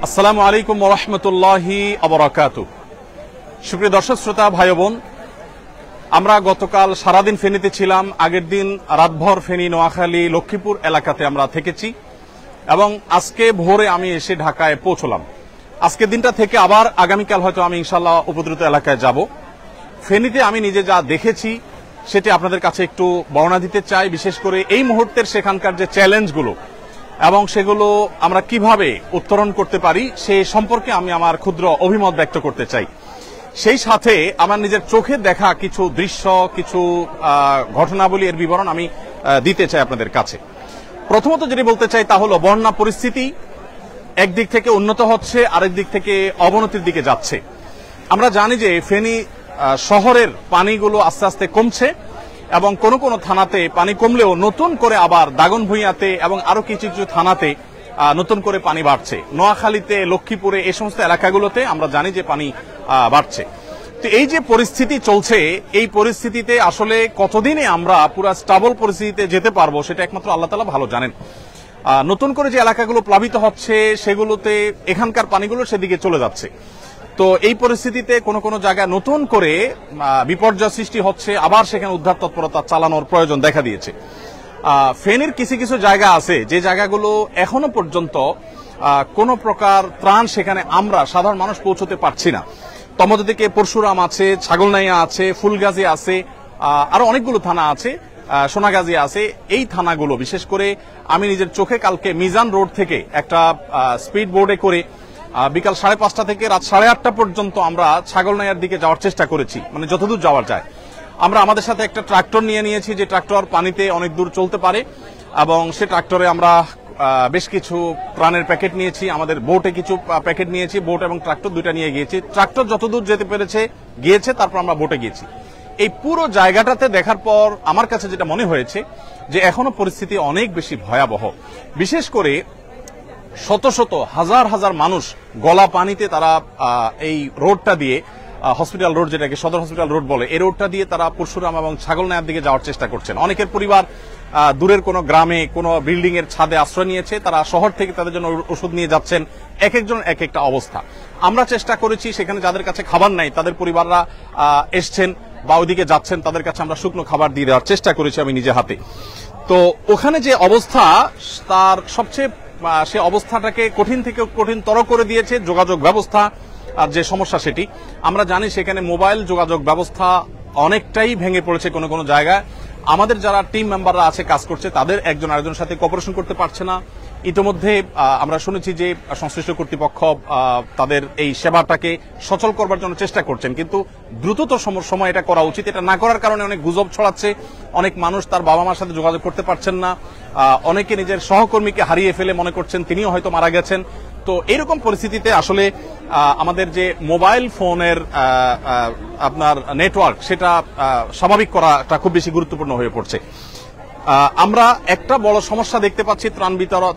আসসালামু আলাইকুম ওয়া রাহমাতুল্লাহি ওয়া বারাকাতুহু। সুপ্রিয় দর্শক শ্রোতা ভাই বোন, আমরা গতকাল সারাদিন ফেনীতে ছিলাম। আগের দিন রাতভর ফেনী, নোয়াখালী, লক্ষ্মীপুর এলাকাতে আমরা থেকেছি এবং আজকে ভোরে আমি এসে ঢাকায় পৌঁছলাম। আজকের দিনটা থেকে আবার আগামীকাল হয়তো আমি ইনশাআল্লাহ উপদ্রুত এলাকায় যাব। ফেনীতে আমি নিজে যা দেখেছি সেটি আপনাদের কাছে একটু বর্ণনা দিতে চাই, বিশেষ করে এই মুহূর্তের সেখানকার যে চ্যালেঞ্জগুলো এবং সেগুলো আমরা কিভাবে উত্তরণ করতে পারি সে সম্পর্কে আমি আমার ক্ষুদ্র অভিমত ব্যক্ত করতে চাই। সেই সাথে আমার নিজের চোখে দেখা কিছু দৃশ্য, কিছু ঘটনাবলী এর বিবরণ আমি দিতে চাই আপনাদের কাছে। প্রথমত যেটি বলতে চাই তা হলো বন্যা পরিস্থিতি একদিক থেকে উন্নত হচ্ছে, আরেক দিক থেকে অবনতির দিকে যাচ্ছে। আমরা জানি যে ফেনী শহরের পানিগুলো আস্তে আস্তে কমছে এবং কোন কোন থানাতে পানি কমলেও নতুন করে আবার দাগনভূঞাতে এবং আরো কিছু কিছু থানাতে নতুন করে পানি বাড়ছে। নোয়াখালীতে, লক্ষ্মীপুরে এই সমস্ত এলাকাগুলোতে আমরা জানি যে পানি বাড়ছে। তো এই যে পরিস্থিতি চলছে, এই পরিস্থিতিতে আসলে কতদিনে আমরা পুরো স্টেবল পরিস্থিতিতে যেতে পারবো সেটা একমাত্র আল্লাহ তাআলা ভালো জানেন। নতুন করে যে এলাকাগুলো প্লাবিত হচ্ছে সেগুলোতে এখানকার পানিগুলো সেদিকে চলে যাচ্ছে। তো এই পরিস্থিতিতে কোন কোন জায়গায় নতুন করে বিপর্যয় সৃষ্টি হচ্ছে, আবার সেখানে উদ্ধার তৎপরতা চালানোর প্রয়োজন দেখা দিয়েছে। ফেনীর কিছু কিছু জায়গা আছে যে জায়গাগুলো এখনো পর্যন্ত কোন প্রকার ত্রাণ সেখানে আমরা সাধারণ মানুষ পৌঁছতে পারছি না। তমধ্যে থেকে পরশুরাম আছে, ছাগলনাইয়া আছে, ফুলগাজী আছে, আরো অনেকগুলো থানা আছে, সোনাগাজী আছে। এই থানাগুলো বিশেষ করে আমি নিজের চোখে কালকে মিজান রোড থেকে একটা স্পিড বোর্ডে করে বিকাল 5:30 থেকে রাত 8:30 পর্যন্ত আমরা ছাগলনাইয়ার দিকে যাওয়ার চেষ্টা করেছি, মানে যতদূর যাওয়া যায়। আমরা আমাদের সাথে একটা ট্রাক্টর নিয়ে নিয়েছি যে ট্রাক্টর পানিতে অনেক দূর চলতে পারে এবং সে ট্রাক্টরে আমরা বেশ কিছু ত্রাণের প্যাকেট নিয়েছি, আমাদের বোটে কিছু প্যাকেট নিয়েছি, বোট এবং ট্রাক্টর দুইটা নিয়ে গিয়েছি। ট্রাক্টর যতদূর যেতে পেরেছে গিয়েছে, তারপর আমরা বোটে গিয়েছি। এই পুরো জায়গাটাতে দেখার পর আমার কাছে যেটা মনে হয়েছে যে এখনো পরিস্থিতি অনেক বেশি ভয়াবহ। বিশেষ করে শত শত হাজার হাজার মানুষ গলা পানিতে তারা এই রোডটা দিয়ে, হসপিটাল রোড যেটাকে সদর হসপিটাল রোড বলে, এই রোডটা দিয়ে তারা পরশুরাম এবং ছাগলনাইয়ার দিকে যাওয়ার চেষ্টা করছেন। অনেকের পরিবার দূরের কোনো গ্রামে কোনো বিল্ডিং এর ছাদে আশ্রয় নিয়েছে, তারা শহর থেকে তাদের জন্য ওষুধ নিয়ে যাচ্ছেন। এক একজন এক একটা অবস্থা। আমরা চেষ্টা করেছি সেখানে যাদের কাছে খাবার নাই তাদের পরিবাররা এসছেন বা ওইদিকে যাচ্ছেন, তাদের কাছে আমরা শুকনো খাবার দিয়ে দেওয়ার চেষ্টা করেছি আমি নিজে হাতে। তো ওখানে যে অবস্থা, তার সবচেয়ে সে অবস্থাটাকে কঠিন থেকে কঠিনতর করে দিয়েছে যোগাযোগ ব্যবস্থা আর যে সমস্যা সেটি। আমরা জানি সেখানে মোবাইল যোগাযোগ ব্যবস্থা অনেকটাই ভেঙে পড়েছে কোন কোন জায়গায়। আমাদের যারা টিম মেম্বাররা আছে কাজ করছে তাদের একজন আরেকজনের সাথে কোঅপারেশন করতে পারছে না। ইতিমধ্যে আমরা শুনেছি যে সংশ্লিষ্ট কর্তৃপক্ষ তাদের এই সেবাটাকে সচল করবার জন্য চেষ্টা করছেন, কিন্তু দ্রুততর সময় এটা করা উচিত। এটা না করার কারণে অনেক গুজব ছড়াচ্ছে, অনেক মানুষ তার বাবা মার সাথে যোগাযোগ করতে পারছেন না, অনেকে নিজের সহকর্মীকে হারিয়ে ফেলে মনে করছেন তিনিও হয়তো মারা গেছেন। তো এইরকম পরিস্থিতিতে আসলে আমাদের যে মোবাইল ফোনের আপনার নেটওয়ার্ক সেটা স্বাভাবিক করাটা খুব বেশি গুরুত্বপূর্ণ হয়ে পড়ছে। আমরা একটা বড় সমস্যা দেখতে পাচ্ছি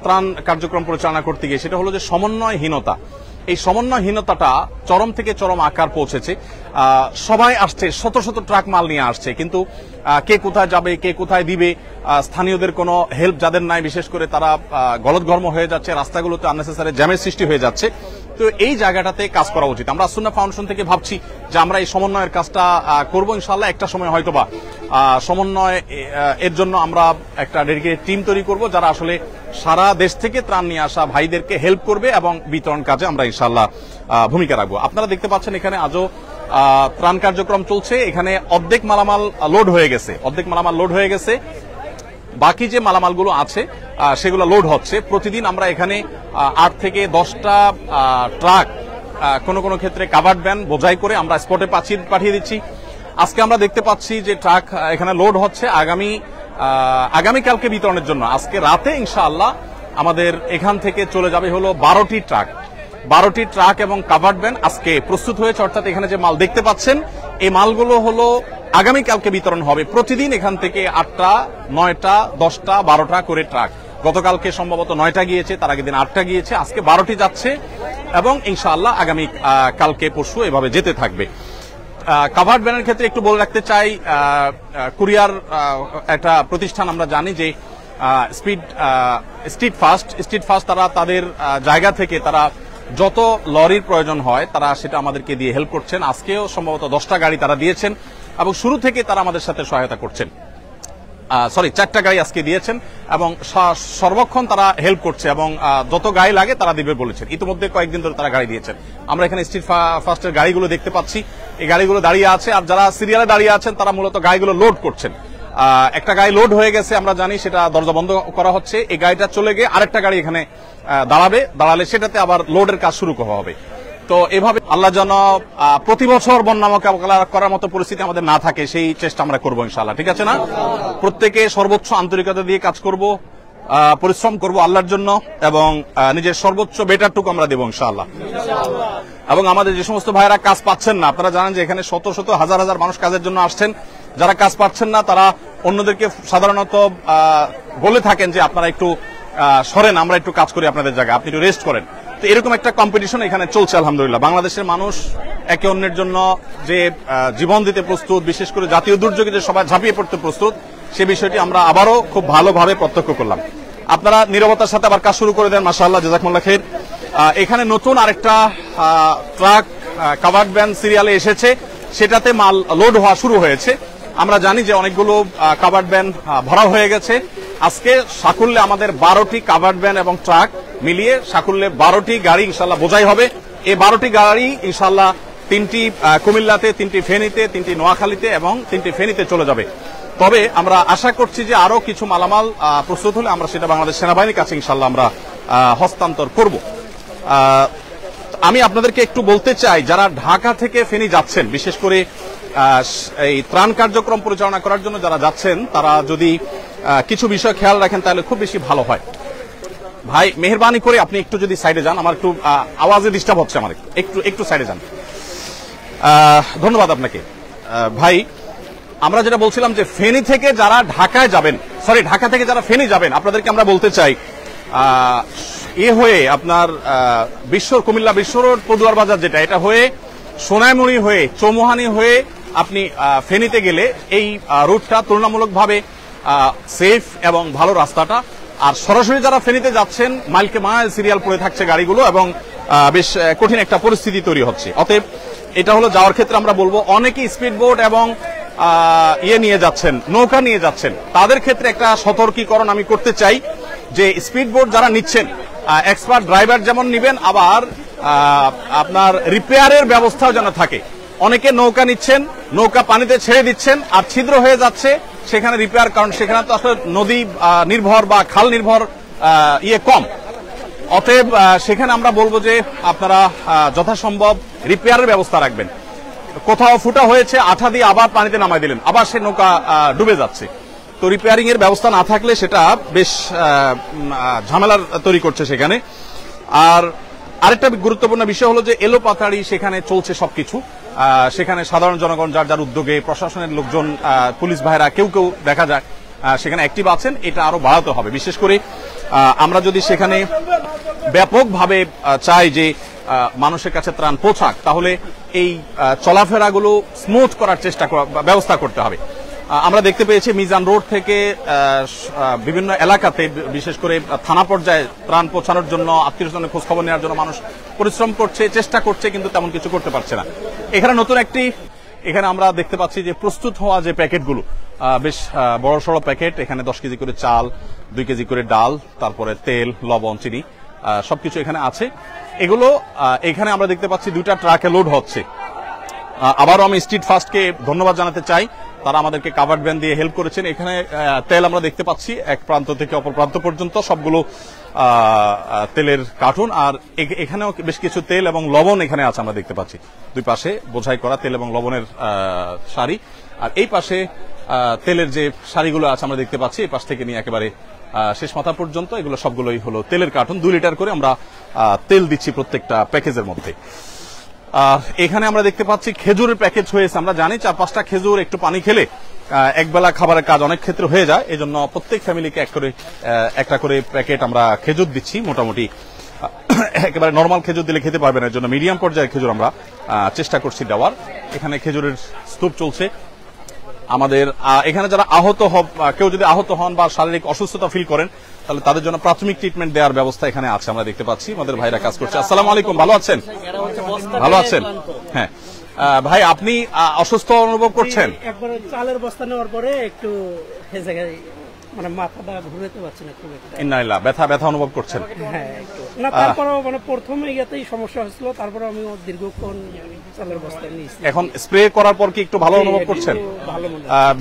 ত্রাণ কার্যক্রম পরিচালনা করতে গিয়ে, সেটা হলো যে সমন্বয়হীনতা। এই সমন্বয়হীনতাটা চরম থেকে চরম আকার পৌঁছেছে। সবাই আসছে, শত শত ট্রাক মাল নিয়ে আসছে, কিন্তু কে কোথায় যাবে, কে কোথায় দিবে, স্থানীয়দের কোনো হেল্প যাদের নাই, বিশেষ করে তারা গলদঘর্ম হয়ে যাচ্ছে, রাস্তাগুলোতে আননেসেসারি জ্যামের সৃষ্টি হয়ে যাচ্ছে। তো এই জায়গাটাতে কাজ করা উচিত। আমরা সুন্নাহ ফাউন্ডেশন থেকে ভাবছি যে আমরা এই সমন্বয়ের কাজটা করব ইনশাআল্লাহ। একটা সময় হয়তোবা সমন্বয় এর জন্য আমরা একটা ডেডিকেটেড টিম তৈরি করব যারা আসলে সারা দেশ থেকে ত্রাণ নিয়ে আসা ভাইদেরকে হেল্প করবে এবং বিতরণ কাজে আমরা ইনশাআল্লাহ ভূমিকা রাখবো। আপনারা দেখতে পাচ্ছেন এখানে আজও ত্রাণ কার্যক্রম চলছে। এখানে অর্ধেক মালামাল লোড হয়ে গেছে, বাকি যে মালামালগুলো আছে সেগুলো লোড হচ্ছে। প্রতিদিন আমরা এখানে 8 থেকে 10টা ট্রাক, কোনো কোনো ক্ষেত্রে কাভার্ড ভ্যান বোঝাই করে আমরা স্পটে পাঠিয়ে দিচ্ছি। আজকে আমরা দেখতে পাচ্ছি যে ট্রাক এখানে লোড হচ্ছে আগামীকালকে বিতরণের জন্য। আজকে রাতে ইনশাআল্লাহ আমাদের এখান থেকে চলে যাবে হলো 12টি ট্রাক এবং কাভার্ড ভ্যান আজকে প্রস্তুত হয়েছে। অর্থাৎ এখানে যে মাল দেখতে পাচ্ছেন এই মালগুলো হলো আগামীকালকে বিতরণ হবে। প্রতিদিন এখান থেকে 8টা, 9টা, 10টা, 12টা করে ট্রাক। গতকালকে সম্ভবত 9টা গিয়েছে, তার আগের দিন 8টা গিয়েছে, আজকে 12টি যাচ্ছে এবং ইনশাআল্লাহ আগামী কালকে পরশু এভাবে যেতে থাকবে। কাভার্ড ভ্যানের ক্ষেত্রে একটু বলে রাখতে চাই, কুরিয়ার একটা প্রতিষ্ঠান আমরা জানি যে স্ট্রিট ফাস্ট তারা তাদের জায়গা থেকে তারা যত লরির প্রয়োজন হয় তারা সেটা আমাদেরকে দিয়ে হেল্প করছেন। আজকেও সম্ভবত 10টা গাড়ি তারা দিয়েছেন এবং শুরু থেকে তারা আমাদের সাথে সহায়তা করছেন। 4টা গাড়ি আজকে দিয়েছেন এবং সর্বক্ষণ তারা হেল্প করছে এবং যত গাড়ি লাগে তারা দিবে বলেছেন। ইতিমধ্যে কয়েকদিন ধরে তারা গাড়ি দিয়েছেন। আমরা এখানে স্ট্রিট ফাস্টের গাড়িগুলো দেখতে পাচ্ছি, এই গাড়িগুলো দাঁড়িয়ে আছে আর যারা সিরিয়ালে দাঁড়িয়ে আছেন তারা মূলত গাড়িগুলো লোড করছেন। একটা গাড়ি লোড হয়ে গেছে, আমরা জানি, সেটা দরজা বন্ধ করা হচ্ছে। এই গাড়িটা চলে গিয়ে আরেকটা গাড়ি এখানে দাঁড়ালে সেটাতে আবার লোডের কাজ শুরু করা হবে। তো এভাবে আল্লাহ যেন প্রতি বছর বন্যা মোকাবেলা করার মতো পরিস্থিতি আমাদের না থাকে সেই চেষ্টা আমরা করবো ইনশাআল্লাহ। ঠিক আছে না? প্রত্যেকে সর্বোচ্চ আন্তরিকতা দিয়ে কাজ করব, পরিশ্রম করব আল্লাহর জন্য এবং নিজের সর্বোচ্চ বেটারটুকু আমরা দেবো ইনশাআল্লাহ। এবং আমাদের যে সমস্ত ভাইরা কাজ পাচ্ছেন না, আপনারা জানেন যে এখানে শত শত হাজার হাজার মানুষ কাজের জন্য আসছেন। যারা কাজ পাচ্ছেন না তারা অন্যদেরকে সাধারণত বলে থাকেন যে আপনারা একটু সরেন, আমরা একটু কাজ করি আপনাদের জায়গায়, আপনি একটু রেস্ট করেন। তো এরকম একটা কম্পিটিশন এখানে চলছে আলহামদুলিল্লাহ। বাংলাদেশের মানুষ একে অন্যের জন্য যে জীবন দিতে প্রস্তুত, বিশেষ করে জাতীয় দুর্যোগে যে সবাই ঝাঁপিয়ে পড়তে প্রস্তুত, সে বিষয়টি আমরা আবারও খুব ভালোভাবে প্রত্যক্ষ করলাম। আপনারা নীরবতার সাথে আবার কাজ শুরু করে দেন, মাশাআল্লাহ, জাযাকুমুল্লাহ খাইর। এখানে নতুন আরেকটা ট্রাক কাভার্ড ভ্যান সিরিয়ালে এসেছে, সেটাতে মাল লোড হওয়া শুরু হয়েছে। আমরা জানি যে অনেকগুলো কাভার্ড ভ্যান ভরা হয়ে গেছে। আজকে সাকুল্যে আমাদের 12টি কাভার্ড ভ্যান এবং ট্রাক মিলিয়ে সাকুল্যে 12টি গাড়ি ইনশাল্লাহ বোঝাই হবে। এই 12টি গাড়ি ইনশাল্লাহ 3টি কুমিল্লাতে, 3টি ফেনীতে, 3টি নোয়াখালীতে এবং 3টি ফেনীতে চলে যাবে। তবে আমরা আশা করছি যে আরো কিছু মালামাল প্রস্তুত হলে আমরা সেটা বাংলাদেশ সেনাবাহিনীর কাছে ইনশাল্লাহ আমরা হস্তান্তর করব। আমি আপনাদেরকে একটু বলতে চাই, যারা ঢাকা থেকে ফেনী যাচ্ছেন, বিশেষ করে এই ত্রাণ কার্যক্রম পরিচালনা করার জন্য যারা যাচ্ছেন, তারা যদি কিছু বিষয় খেয়াল রাখেন তাহলে খুব বেশি ভালো হয়। ভাই, মেহেরবানি করে আপনি একটু যদি সাইডে যান, আমার একটু আওয়াজে ডিস্টার্ব হচ্ছে, আমার একটু সাইডে যান। ধন্যবাদ আপনাকে। ভাই, আমরা যেটা বলছিলাম যে ফেনী থেকে যারা ঢাকায় যাবেন, ঢাকা থেকে যারা ফেনী যাবেন, আপনাদেরকে আমরা বলতে চাই হয়ে আপনার কুমিল্লা বিশ্ব রোড পদুয়ার বাজার, যেটা এটা হয়ে সোনাইমুড়ি হয়ে চৌমুহানি হয়ে আপনি ফেনীতে গেলে এই রুটটা তুলনামূলকভাবে সেফ এবং ভালো রাস্তাটা। আর সরাসরি যারা ফেনীতে যাচ্ছেন, মাইলকে মাইল সিরিয়াল পড়ে থাকছে গাড়িগুলো এবং বেশ কঠিন একটা পরিস্থিতি তৈরি হচ্ছে। অতএব এটা হলো যাওয়ার ক্ষেত্রে আমরা বলবো, অনেকেই স্পিড বোট এবং নিয়ে যাচ্ছেন, নৌকা নিয়ে যাচ্ছেন, তাদের ক্ষেত্রে একটা সতর্কীকরণ আমি করতে চাই যে স্পিড বোট যারা নিচ্ছেন, এক্সপার্ট ড্রাইভার যেমন নিবেন, আবার আপনার রিপেয়ারের ব্যবস্থাও যেন থাকে। অনেকে নৌকা নিচ্ছেন, নৌকা পানিতে ছেড়ে দিচ্ছেন আর ছিদ্র হয়ে যাচ্ছে, সেখানে রিপেয়ার, কারণ সেখানে তো আসলে নদী নির্ভর বা খাল নির্ভর কম। অতএব সেখানে আমরা বলবো যে আপনারা যথাসম্ভব রিপেয়ারের ব্যবস্থা রাখবেন। কোথাও ফুটা হয়েছে, আঠা দিয়ে আবার পানিতে নামাই দিলেন, আবার সে নৌকা ডুবে যাচ্ছে। তো রিপেয়ারিং এর ব্যবস্থা না থাকলে সেটা বেশ ঝামেলার তৈরি করছে সেখানে। আর আরেকটা গুরুত্বপূর্ণ বিষয় হলো যে এলোপাতাড়ি সেখানে চলছে সবকিছু। সেখানে সাধারণ জনগণ যার যার উদ্যোগে, প্রশাসনের লোকজন, পুলিশ ভাইরা কেউ কেউ দেখা যায় সেখানে অ্যাক্টিভ আছেন। এটা আরো বাড়াতে হবে। বিশেষ করে আমরা যদি সেখানে ব্যাপকভাবে চাই যে মানুষের কাছে ত্রাণ পৌঁছাক, তাহলে এই চলাফেরাগুলো স্মুথ করার ব্যবস্থা করতে হবে। আমরা দেখতে পেয়েছি মিজান রোড থেকে বিভিন্ন এলাকাতে, বিশেষ করে থানা পর্যায়ে ত্রাণ পৌঁছানোর জন্য, আত্মীয় স্বজনের খোঁজ খবর নেওয়ার জন্য মানুষ পরিশ্রম করছে, চেষ্টা করছে, কিন্তু তেমন কিছু করতে পারছে না। এখানে নতুন এখানে আমরা দেখতে পাচ্ছি যে প্রস্তুত হওয়া যে প্যাকেটগুলো, বেশ বড় সড়ো প্যাকেট, এখানে 10 কেজি করে চাল, 2 কেজি করে ডাল, তারপরে তেল, লবণ, চিনি, সবকিছু এখানে আছে। এগুলো এখানে আমরা দেখতে পাচ্ছি 2টা ট্রাকে লোড হচ্ছে। আবারও আমি স্ট্রিট ফাস্টকে ধন্যবাদ জানাতে চাই, তারা আমাদেরকে কাভার্ড ভ্যান দিয়ে হেল্প করেছেন। এখানে তেল আমরা দেখতে পাচ্ছি এক প্রান্ত থেকে অপর প্রান্ত পর্যন্ত সবগুলো তেলের কার্টুন, আর এখানেও বেশ কিছু তেল এবং লবণ এখানে আছে আমরা দেখতে পাচ্ছি। দুই পাশে বোঝাই করা তেল এবং লবণের সারি, আর এই পাশে তেলের যে সারিগুলো আছে আমরা দেখতে পাচ্ছি, এই পাশ থেকে নিয়ে একেবারে শেষ মাথা পর্যন্ত এগুলো সবগুলোই হলো তেলের কার্টুন। 2 লিটার করে আমরা তেল দিচ্ছি প্রত্যেকটা প্যাকেজের মধ্যে। এখানে আমরা দেখতে পাচ্ছি খেজুরের প্যাকেজ হয়েছে। আমরা জানি 4-5টা খেজুর একটু পানি খেলে একবেলা খাবারের কাজ অনেক ক্ষেত্রে হয়ে যায়। এই জন্য প্রত্যেক ফ্যামিলিকে একটা করে প্যাকেট আমরা খেজুর দিচ্ছি। মোটামুটি একেবারে নর্মাল খেজুর দিলে খেতে পারবেন, এর জন্য মিডিয়াম পর্যায়ের খেজুর আমরা চেষ্টা করছি দেওয়ার। এখানে খেজুরের স্তূপ চলছে। আমাদের এখানে যারা কেউ যদি আহত হন বা শারীরিক অসুস্থতা ফিল করেন তাহলে তাদের জন্য প্রাথমিক ট্রিটমেন্ট দেওয়ার ব্যবস্থা এখানে আছে, আমরা দেখতে পাচ্ছি আমাদের ভাইরা কাজ করছে। আসসালামু আলাইকুম, ভালো আছেন? ভালো আছেন? হ্যাঁ ভাই, আপনি অসুস্থ অনুভব করছেন? একবার চালের বস্তা নেওয়ার পরে একটু মানে মাথাটা ঘুরাতে পারছি না খুব একটা। ইন্নালিল্লাহ, ব্যথা অনুভব করছেন? হ্যাঁ একটু না, তারপরেও মানে প্রথমে ইয়াতেই সমস্যা হয়েছিল, তারপরে আমি দীর্ঘক্ষণ চালের বস্তা নিয়েছি। এখন স্প্রে করার পর কি একটু ভালো অনুভব করছেন?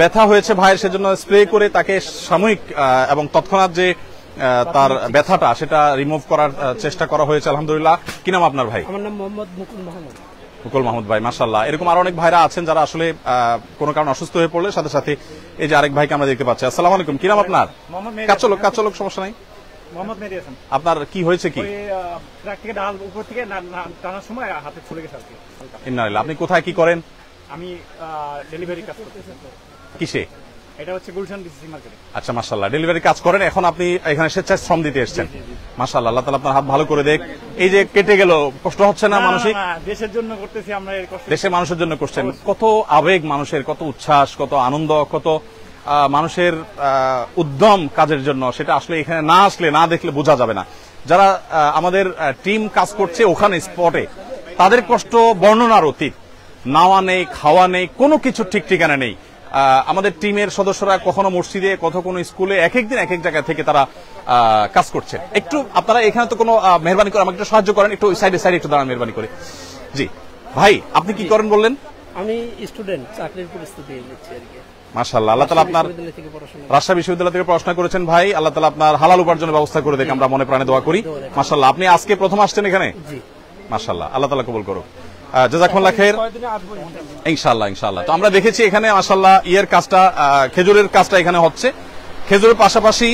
ব্যথা হয়েছে ভাইয়ের, সেজন্য স্প্রে করে তাকে সাময়িক এবং তৎক্ষণাৎ যে তার ব্যথাটা সেটা রিমুভ করার চেষ্টা করা হয়েছে আলহামদুলিল্লাহ। কি নাম আপনার ভাই? আমার নাম মোহাম্মদ মুকুল মাহমুদ। মুকুল মাহমুদ ভাই, মাশাআল্লাহ। এরকম আরো অনেক ভাইরা আছেন যারা আসলে কোনো কারণে অসুস্থ হয়ে পড়লে সাথে সাথে এই যে আরেক ভাইকে আমরা দেখতে পাচ্ছি। আসসালামু আলাইকুম, কি নাম আপনার? কাচলক, সমস্যা নাই। মোহাম্মদ মেহেদী হাসান। আপনার কি হয়েছে? কি ট্রাক থেকে ডাল উপর থেকে টানার সময় হাতে ছুলে গেছে। ইন্নালিল্লাহ। আপনি কোথায় কি করেন? আমি ডেলিভারি কাজ করতেছি। কিসে? এটা হচ্ছে গুলশান ডিসিসি মার্কেটে। আচ্ছা, মাশাআল্লাহ, ডেলিভারি কাজ করেন। এখন আপনি এখানে স্বেচ্ছায় শ্রম দিতে এসেছেন। মাশাআল্লাহ, আল্লাহ তাআলা আপনার হাত ভালো করে দেখ। এই যে কেটে গেল, কষ্ট হচ্ছে না মানসিক? দেশের জন্য করতেছি আমরা, এই কষ্ট দেশের মানুষের জন্য করছেন। কত আবেগ মানুষের, কত উচ্ছ্বাস, কত আনন্দ, কত মানুষের উদ্যম কাজের জন্য, সেটা আসলে এখানে না আসলে না দেখলে বোঝা যাবে না। যারা আমাদের টিম কাজ করছে ওখানে স্পটে, তাদের কষ্ট বর্ণনার অতীত। নাওয়া নেই, খাওয়া নেই, কোনো কিছু ঠিক ঠিকানা নেই। আমাদের টিমের সদস্যরা কখনো মসজিদে, কোনো স্কুলে, এক একদিন এক এক জায়গা থেকে তারা কাজ করছে। একটু আপনারা এখানে তো কোনো মেহরবানি করে আমাকে একটু সাহায্য করেন, একটু সাইডে একটু দাঁড়ান মেহরবানি করে। জি ভাই, আপনি কি করেন বললেন? আমি স্টুডেন্ট, চাকরির প্রস্তুতি নিচ্ছি আর কি। মাশাআল্লাহ, আল্লাহ তাআলা আপনার রাজশাহী বিশ্ববিদ্যালয় থেকে পড়াশোনা করেছেন ভাই, আল্লাহ তাআলা আপনার হালাল উপার্জনের ব্যবস্থা করে দেখ, আমরা মনে প্রাণে দোয়া করি। মাশাআল্লাহ, আপনি আজকে প্রথম আসছেন এখানে? জি। মাশাআল্লাহ, আল্লাহ তাআলা কবুল করুক। জাযাকুমুল্লাহ খাইর। ইনশাআল্লাহ। তো আমরা দেখেছি এখানে মাশাআল্লাহ ইয়ের কাজটা, খেজুরের কাজটা এখানে হচ্ছে। খেজুরের পাশাপাশি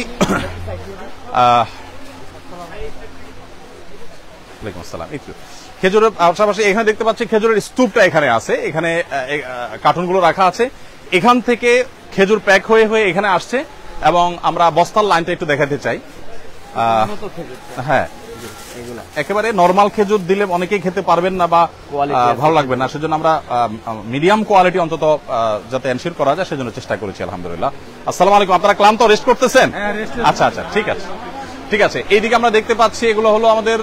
ওয়ালাইকুম আসসালাম। খেজুরের পাশাপাশি এখানে দেখতে পাচ্ছি খেজুরের স্তূপটা এখানে আছে, এখানে কার্টুনগুলো রাখা আছে। এখান থেকে খেজুর প্যাক হয়ে এখানে আসছে এবং আমরা বস্তার লাইনটা একটু দেখাতে চাই। হ্যাঁ, একেবারে নরমাল খেজুর দিলে অনেকেই খেতে পারবেন না বা ভালো লাগবে না, সেজন্য আমরা মিডিয়াম কোয়ালিটি অন্তত যাতে এনশিওর করা যায় সেজন্য চেষ্টা করেছি আলহামদুলিল্লাহ। আসসালামু আলাইকুম, আপনারা ক্লান্ত, রেস্ট করতেছেন? আচ্ছা, ঠিক আছে। এইদিকে আমরা দেখতে পাচ্ছি এগুলো হলো আমাদের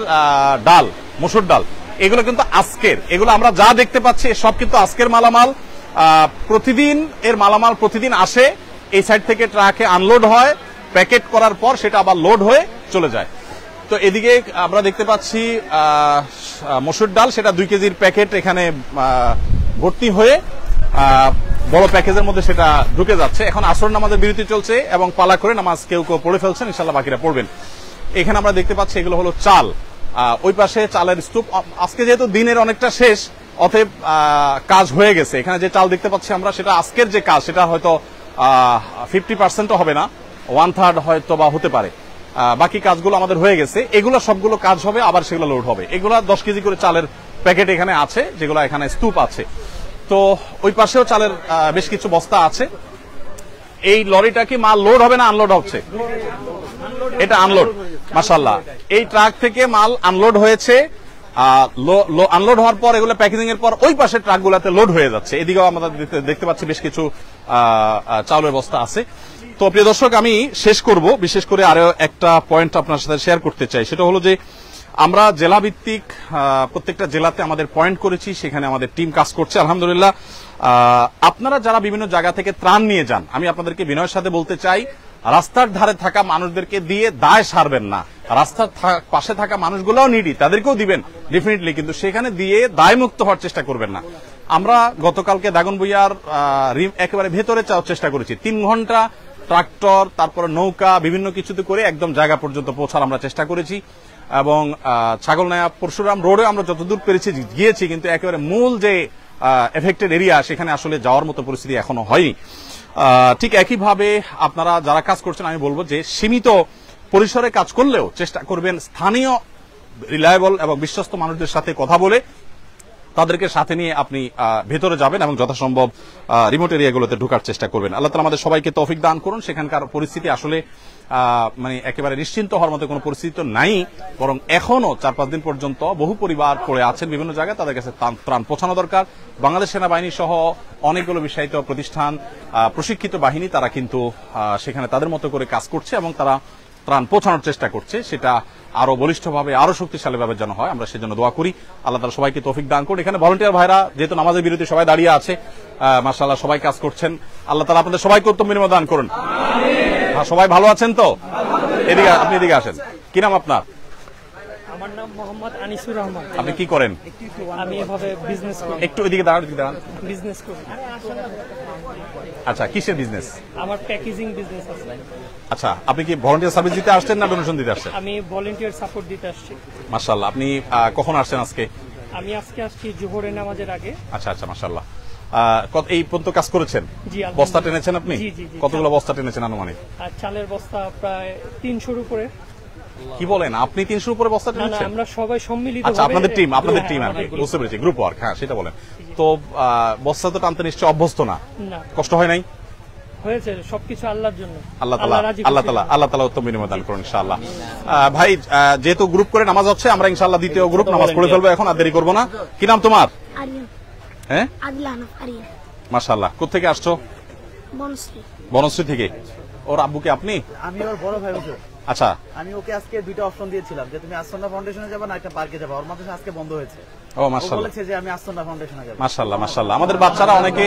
ডাল, মসুর ডাল। এগুলো কিন্তু আজকের, এগুলো আমরা যা দেখতে পাচ্ছি সব কিন্তু আজকের মালামাল। প্রতিদিন এর মালামাল প্রতিদিন আসে, এই সাইড থেকে ট্রাকে আনলোড হয়, প্যাকেট করার পর সেটা আবার লোড হয়ে চলে যায়। তো এদিকে আমরা দেখতে পাচ্ছি মসুর ডাল, সেটা 2 কেজির প্যাকেট এখানে ভর্তি হয়ে বড় প্যাকেজের মধ্যে সেটা ঢুকে যাচ্ছে। এখন আসর নামাজের বিরতি চলছে এবং পালা করে নামাজ কেউ পড়ে ফেলছেন, ইনশাআল্লাহ বাকিরা পড়বেন। এখানে আমরা দেখতে পাচ্ছি এগুলো হলো চাল, ওই পাশে চালের স্তূপ। আজকে যেহেতু দিনের অনেকটা শেষ, অতএব কাজ হয়ে গেছে। এখানে যে চাল দেখতে পাচ্ছি আমরা, সেটা আজকের যে কাজ সেটা হয়তো 50% হবে না, 1/3 হয়তো বা হতে পারে। বাকি কাজগুলো আমাদের হয়ে গেছে। এগুলো সবগুলো কাজ হবে, আবার সেগুলো লোড হবে। এগুলো 10 কেজি করে চালের প্যাকেট এখানে আছে, যেগুলো এখানে স্তূপ আছে। তো ওই পাশেও চালের বেশ কিছু বস্তা আছে। এই লরিটা কি মাল লোড হবে না আনলোড হচ্ছে? এটা আনলোড। মাশাআল্লাহ, এই ট্রাক থেকে মাল আনলোড হয়েছে। আনলোড হওয়ার পর এগুলো প্যাকেজিং এর পর ওই পাশে ট্রাকগুলোতে লোড হয়ে যাচ্ছে। এদিকেও আমরা দেখতে পাচ্ছি বেশ কিছু চাউলের বস্তা আছে। তো প্রিয় দর্শক, আমি শেষ করব, বিশেষ করে আরো একটা পয়েন্ট আপনার সাথে শেয়ার করতে চাই। সেটা হলো যে আমরা জেলা ভিত্তিক প্রত্যেকটা জেলাতে আমাদের পয়েন্ট করেছি, সেখানে আমাদের টিম কাজ করছে আলহামদুলিল্লাহ। আপনারা যারা বিভিন্ন জায়গা থেকে ত্রাণ নিয়ে যান, আমি আপনাদেরকে বিনয়ের সাথে বলতে চাই, রাস্তার ধারে থাকা মানুষদেরকে দিয়ে দায় সারবেন না। রাস্তার পাশে থাকা মানুষগুলোও নিডি, তাদেরকেও দিবেন ডেফিনেটলি, কিন্তু সেখানে দিয়ে দায়মুক্ত হওয়ার চেষ্টা করবেন না। আমরা গতকালকে দাগনভূঞার একেবারে ভেতরে যাওয়ার চেষ্টা করেছি। 3 ঘন্টা ট্রাক্টর, তারপর নৌকা, বিভিন্ন কিছুতে করে একদম জায়গা পর্যন্ত পৌঁছার আমরা চেষ্টা করেছি। এবং ছাগলনাইয়া পরশুরাম রোডে আমরা যতদূর পেরেছি গিয়েছি, কিন্তু একেবারে মূল যে এফেক্টেড এরিয়া সেখানে আসলে যাওয়ার মতো পরিস্থিতি এখনো হয়নি। ঠিক একইভাবে আপনারা যারা কাজ করছেন, আমি বলবো যে সীমিত পরিসরে কাজ করলেও চেষ্টা করবেন স্থানীয় রিলায়েবল এবং বিশ্বস্ত মানুষদের সাথে কথা বলে তাদেরকে সাথে নিয়ে আপনি ভেতরে যাবেন এবং যথাসম্ভব রিমোট এরিয়াগুলোতে ঢোকার চেষ্টা করবেন। আল্লাহ তাআলা আমাদের সবাইকে তৌফিক দান করুন। সেখানকার পরিস্থিতি আসলে মানে একেবারে নিশ্চিন্ত হওয়ার মতো কোনো পরিস্থিতি তো নাই, বরং এখনো 4-5 দিন পর্যন্ত বহু পরিবার পড়ে আছেন বিভিন্ন জায়গায়, তাদের কাছে ত্রাণ পৌঁছানো দরকার। বাংলাদেশ সেনাবাহিনী সহ অনেকগুলো বিশ্বায়িত প্রতিষ্ঠান, প্রশিক্ষিত বাহিনী, তারা কিন্তু সেখানে তাদের মতো করে কাজ করছে এবং তারা ত্রাণ পৌঁছানোর চেষ্টা করছে। সেটা আরো বলিষ্ঠভাবে, আরো শক্তিশালীভাবে যেন হয়, আমরা সেজন্য দোয়া করি। আল্লাহ তাআলা সবাইকে তৌফিক দান করুন। এখানে ভলান্টিয়ার ভাইরা যেহেতু নামাজের বিরতি সবাই দাঁড়িয়ে আছে, মাশাআল্লাহ সবাই কাজ করছেন। আল্লাহ তাআলা আপনাদের সবাইকে উত্তম বিনিময় দান করুন। সবাই ভালো আছেন তো? এদিকে, আপনি এদিকে আসেন। কি নাম আপনার? আমার নাম মোহাম্মদ আনিসুর রহমান। আপনি কি করেন? আমি এভাবে বিজনেস করি। একটু এদিকে দাঁড়ান, এদিকে দাঁড়ান। বিজনেস করি। আচ্ছা, কিসের বিজনেস? আমার প্যাকেজিং বিজনেস আছে। আচ্ছা, আপনি কি ভলান্টিয়ার সার্ভিস দিতে আসছেন না ডোনেশন দিতে আসছেন? আমি ভলান্টিয়ার সাপোর্ট দিতে আসছি। মাশাআল্লাহ। আপনি কখন আসছেন আজকে? আমি আজকে আসছি জোহরের নামাজের আগে। আচ্ছা আচ্ছা, মাশাআল্লাহ। এই পর্যন্ত কাজ করেছেন? জি, বস্তা টেনেছেন আপনি? জি, জি, জি। কতগুলো বস্তা টেনেছেন আনুমানিক? আর চালের বস্তা প্রায় 300-র উপরে। কি বলেন, আপনি 300 উপরে বস্তা না না, টেনেছেন? আমরা সবাই সম্মিলিত। আচ্ছা, আপনাদের টিম আর আমাদের কি? বুঝতে পেরেছি, গ্রুপ ওয়ার্ক। হ্যাঁ, সেটা বলেন। তো বস্তা তো টানতে নিশ্চয় অভ্যস্ত না? না, কষ্ট হয় নাই? হয়েছে সবকিছু আল্লাহর জন্য। আল্লাহ রাজি খুশি। তাআলা উত্তম বিনিময় দান করুন ইনশাআল্লাহ। ভাই, যেহেতু গ্রুপ করে নামাজ হচ্ছে, আমরা ইনশাআল্লাহ দ্বিতীয় গ্রুপ নামাজ পড়ে ফেলবো এখন, আর দেরি করবো না। কি নাম তোমার? আরিয়ান। হ্যাঁ, আদিলান আরিয়ান। মাশাআল্লাহ। কোত্থেকে আসছো? বনশ্রী। বনশ্রী থেকে। ওর আব্বু কি আপনি? আমি ওর বড় ভাই হুজুর। আচ্ছা, আমি ওকে আজকে দুইটা অপশন দিয়েছিলাম যে তুমি আসন্না ফাউন্ডেশনে যাবে না একটা পার্কে যাবে। ওর মাদ্রাসা আজকে বন্ধ হয়েছে। ও ও মাশাআল্লাহ, বলেছে যে আমি আসন্না ফাউন্ডেশনে যাব। মাশাআল্লাহ মাশাআল্লাহ। আমাদের বাচ্চারা অনেকে,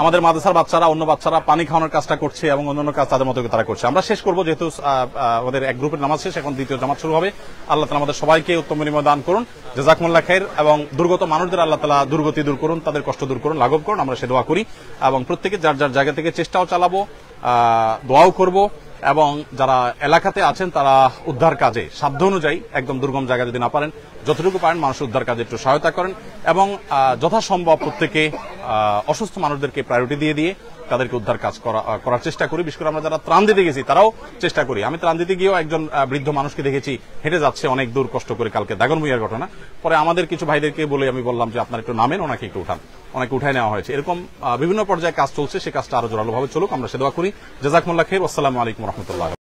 আমাদের মাদ্রাসার বাচ্চারা, অন্য বাচ্চারা পানি খাওয়ানোর কাজটা করছে এবং অন্যান্য কাজ তাদের মতো করে তারা করছে। আমরা শেষ করবো, যেহেতু আমাদের এক গ্রুপের নামাজ শেষ, এখন দ্বিতীয় জামাত শুরু হবে। আল্লাহ তাআলা আমাদের সবাইকে উত্তম বিনিময় দান করুন। জাযাকুমুল্লাহ খাইর। এবং দুর্গত মানুষদের আল্লাহ তাআলা দুর্গতি দূর করুন, তাদের কষ্ট দূর করুন, লাঘব করুন, আমরা সে দোয়া করি। এবং প্রত্যেকে যার যার জায়গা থেকে চেষ্টাও চালাবো, দোয়াও করব। এবং যারা এলাকাতে আছেন তারা উদ্ধার কাজে সাধ্য অনুযায়ী, একদম দুর্গম জায়গা যদি না পারেন, যতটুকু পারেন মানুষ উদ্ধার কাজে একটু সহায়তা করেন। এবং যথাসম্ভব প্রত্যেকে অসুস্থ মানুষদেরকে প্রায়োরিটি দিয়ে দিয়ে তাদেরকে উদ্ধার কাজ করার চেষ্টা করি। বিশেষ করে আমরা যারা ত্রাণ দিতে গেছি তারাও চেষ্টা করি। আমি ত্রাণ দিতে গিয়েও একজন বৃদ্ধ মানুষকে দেখেছি, হেঁটে যাচ্ছে অনেক দূর কষ্ট করে, কালকে দাগনভূঞার ঘটনা। পরে আমাদের কিছু ভাইদেরকে বলে আমি বললাম যে আপনারা একটু নামেন, ওনাকে একটু উঠান। অনেকে উঠায় নেওয়া হয়েছে। এরকম বিভিন্ন পর্যায়ে কাজ চলছে, সে কাজটা আরো জোরালোভাবে চলুক, আমরা সে দোয়া করি। জাযাকুমুল্লাহ খাইর। আসসালামু আলাইকুম ওয়া রাহমাতুল্লাহ।